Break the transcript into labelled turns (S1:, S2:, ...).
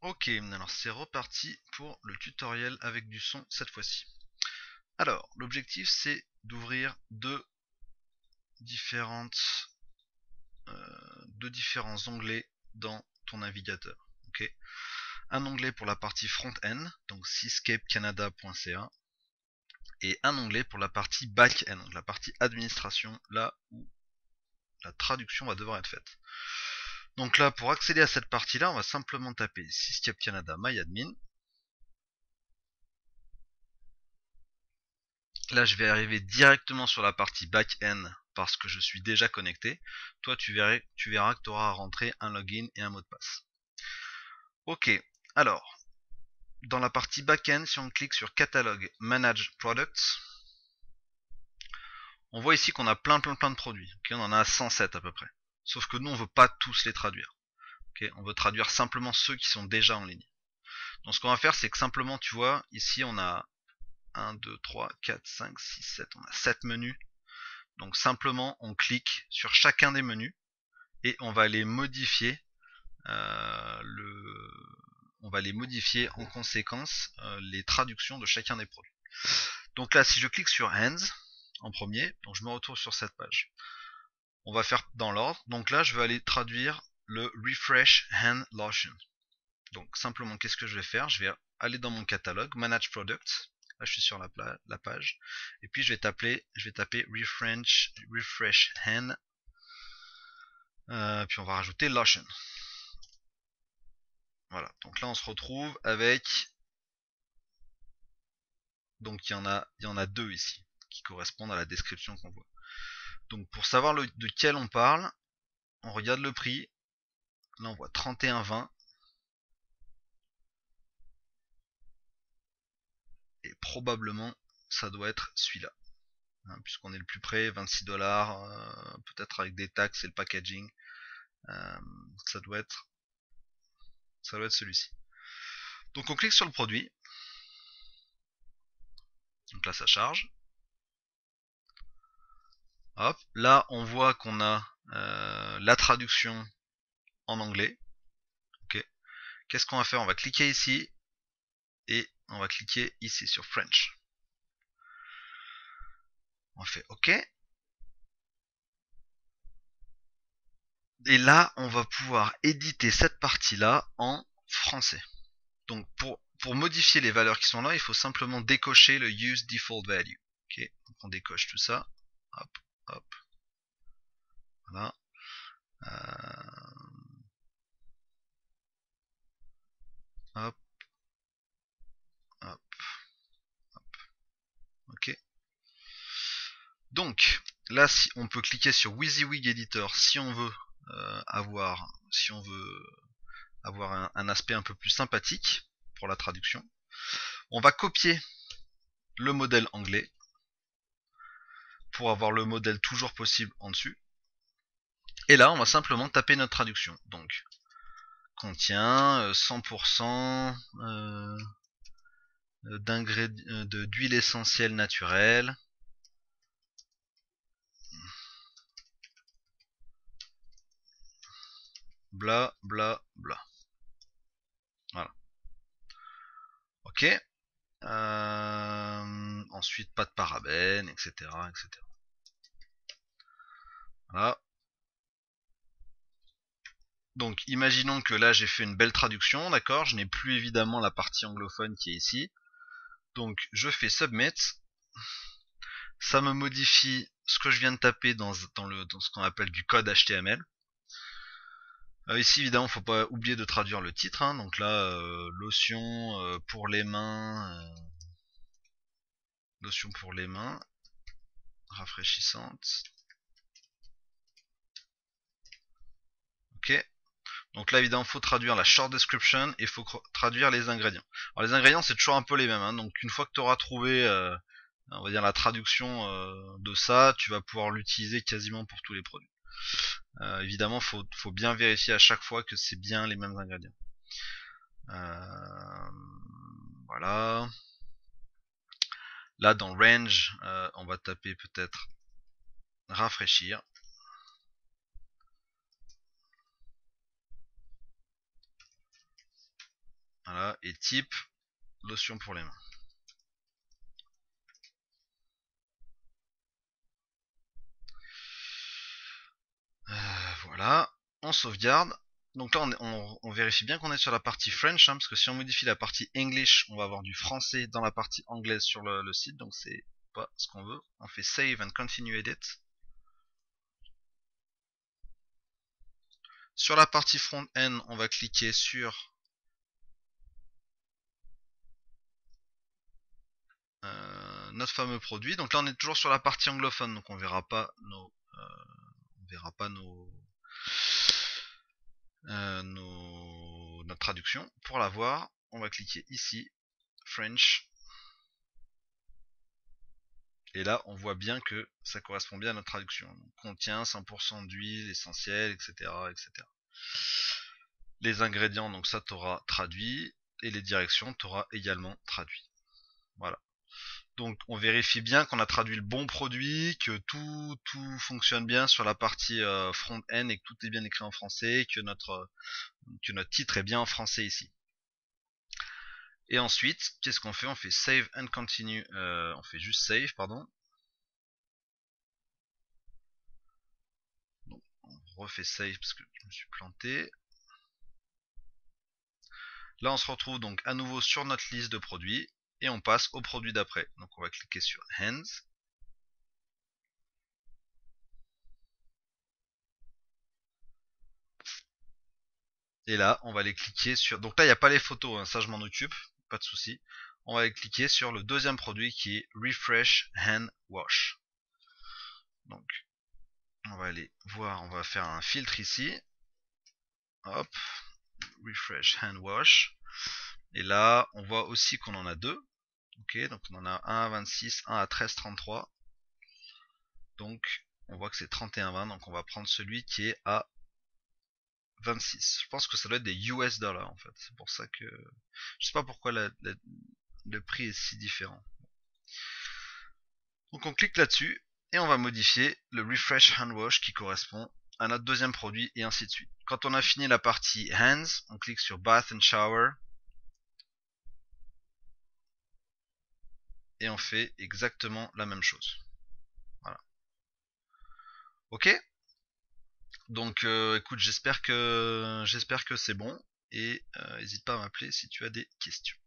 S1: Ok, alors c'est reparti pour le tutoriel avec du son cette fois-ci. Alors, l'objectif c'est d'ouvrir différentes, deux différents onglets dans ton navigateur. Ok, un onglet pour la partie front-end, donc seascapecanada.ca, et un onglet pour la partie back-end, donc la partie administration, là où la traduction va devoir être faite. Donc là, pour accéder à cette partie-là, on va simplement taper Seascape Canada myadmin. Là, je vais arriver directement sur la partie back-end parce que je suis déjà connecté. Toi, tu verras que tu auras à rentrer un login et un mot de passe. Ok, alors, dans la partie back-end, si on clique sur Catalogue Manage Products, on voit ici qu'on a plein de produits. Okay, on en a 107 à peu près. Sauf que nous, on veut pas tous les traduire. Okay, on veut traduire simplement ceux qui sont déjà en ligne. Donc ce qu'on va faire, c'est que simplement, tu vois, ici on a 1, 2, 3, 4, 5, 6, 7. On a 7 menus. Donc simplement, on clique sur chacun des menus et on va les modifier. On va les modifier en conséquence les traductions de chacun des produits. Donc là, si je clique sur Hands en premier, donc je me retrouve sur cette page. On va faire dans l'ordre. Donc là, je vais aller traduire le Refresh Hand Lotion. Donc simplement, qu'est-ce que je vais faire? Je vais aller dans mon catalogue, Manage Products. Là, je suis sur la page. Et puis, je vais taper Refresh Hand. Puis, on va rajouter Lotion. Voilà. Donc là, on se retrouve avec. Donc, il y en a deux ici qui correspondent à la description qu'on voit. Donc, pour savoir de quel on parle, on regarde le prix. Là, on voit 31,20. Et probablement, ça doit être celui-là. Hein, puisqu'on est le plus près, 26$, peut-être avec des taxes et le packaging. Euh, ça doit être celui-ci. Donc on clique sur le produit. Donc là ça charge. Hop, là on voit qu'on a la traduction en anglais. Ok. Qu'est-ce qu'on va faire? On va cliquer ici et on va cliquer ici sur French. On fait OK. Et là on va pouvoir éditer cette partie-là en français. Donc pour modifier les valeurs qui sont là, il faut simplement décocher le Use Default Value. Ok, donc on décoche tout ça. Hop, hop. Voilà. Hop, hop, hop. Ok. Donc là, si on peut cliquer sur WYSIWYG Editor si on veut avoir un aspect un peu plus sympathique pour la traduction. On va copier le modèle anglais pour avoir le modèle toujours possible en dessus. Et là, on va simplement taper notre traduction. Donc, contient 100% d'huile essentielle naturelle. Bla bla bla. Voilà. Ok. Ensuite, pas de parabènes, etc., etc. Voilà. Donc, imaginons que là, j'ai fait une belle traduction, d'accord? Je n'ai plus évidemment la partie anglophone qui est ici. Donc, je fais Submit. Ça me modifie ce que je viens de taper dans ce qu'on appelle du code HTML. Ici, évidemment, faut pas oublier de traduire le titre. Hein. Donc là, lotion pour les mains, lotion pour les mains, rafraîchissante. Ok. Donc là, évidemment, faut traduire la short description et il faut traduire les ingrédients. Alors les ingrédients, c'est toujours un peu les mêmes. Hein. Donc une fois que tu auras trouvé, on va dire la traduction de ça, tu vas pouvoir l'utiliser quasiment pour tous les produits. Évidemment, faut bien vérifier à chaque fois que c'est bien les mêmes ingrédients. Voilà. Là, dans range, on va taper peut-être rafraîchir. Voilà, et type lotion pour les mains. Voilà, on sauvegarde. Donc là, on vérifie bien qu'on est sur la partie French, hein, parce que si on modifie la partie English, on va avoir du français dans la partie anglaise sur le site, donc c'est pas ce qu'on veut. On fait Save and Continue Edit. Sur la partie front-end, on va cliquer sur notre fameux produit. Donc là, on est toujours sur la partie anglophone, donc on verra pas notre traduction. Pour la voir, on va cliquer ici, French. Et là, on voit bien que ça correspond bien à notre traduction. Donc, contient 100% d'huile essentielle, etc., etc. Les ingrédients, donc ça t'aura traduit, et les directions t'aura également traduit. Voilà. Donc on vérifie bien qu'on a traduit le bon produit, que tout fonctionne bien sur la partie front-end et que tout est bien écrit en français, que notre titre est bien en français ici. Et ensuite, qu'est-ce qu'on fait? On fait Save and Continue, on fait juste Save, pardon. Donc, on refait Save parce que je me suis planté. Là, on se retrouve donc à nouveau sur notre liste de produits et on passe au produit d'après. Donc, on va cliquer sur Hands. Et là, on va aller cliquer sur... Donc là, il n'y a pas les photos, hein, ça je m'en occupe, pas de souci. On va aller cliquer sur le deuxième produit qui est Refresh Hand Wash. Donc, on va aller voir, on va faire un filtre ici. Hop, Refresh Hand Wash. Et là, on voit aussi qu'on en a deux. Ok, donc on en a un à 26, un à 13,33. Donc, on voit que c'est 31,20. Donc, on va prendre celui qui est à 26. Je pense que ça doit être des US dollars en fait. C'est pour ça que... Je sais pas pourquoi le prix est si différent. Donc on clique là-dessus et on va modifier le Refresh Hand Wash qui correspond à notre deuxième produit et ainsi de suite. Quand on a fini la partie Hands, on clique sur Bath and Shower et on fait exactement la même chose. Voilà. Ok. Donc écoute, j'espère que c'est bon et n'hésite pas à m'appeler si tu as des questions.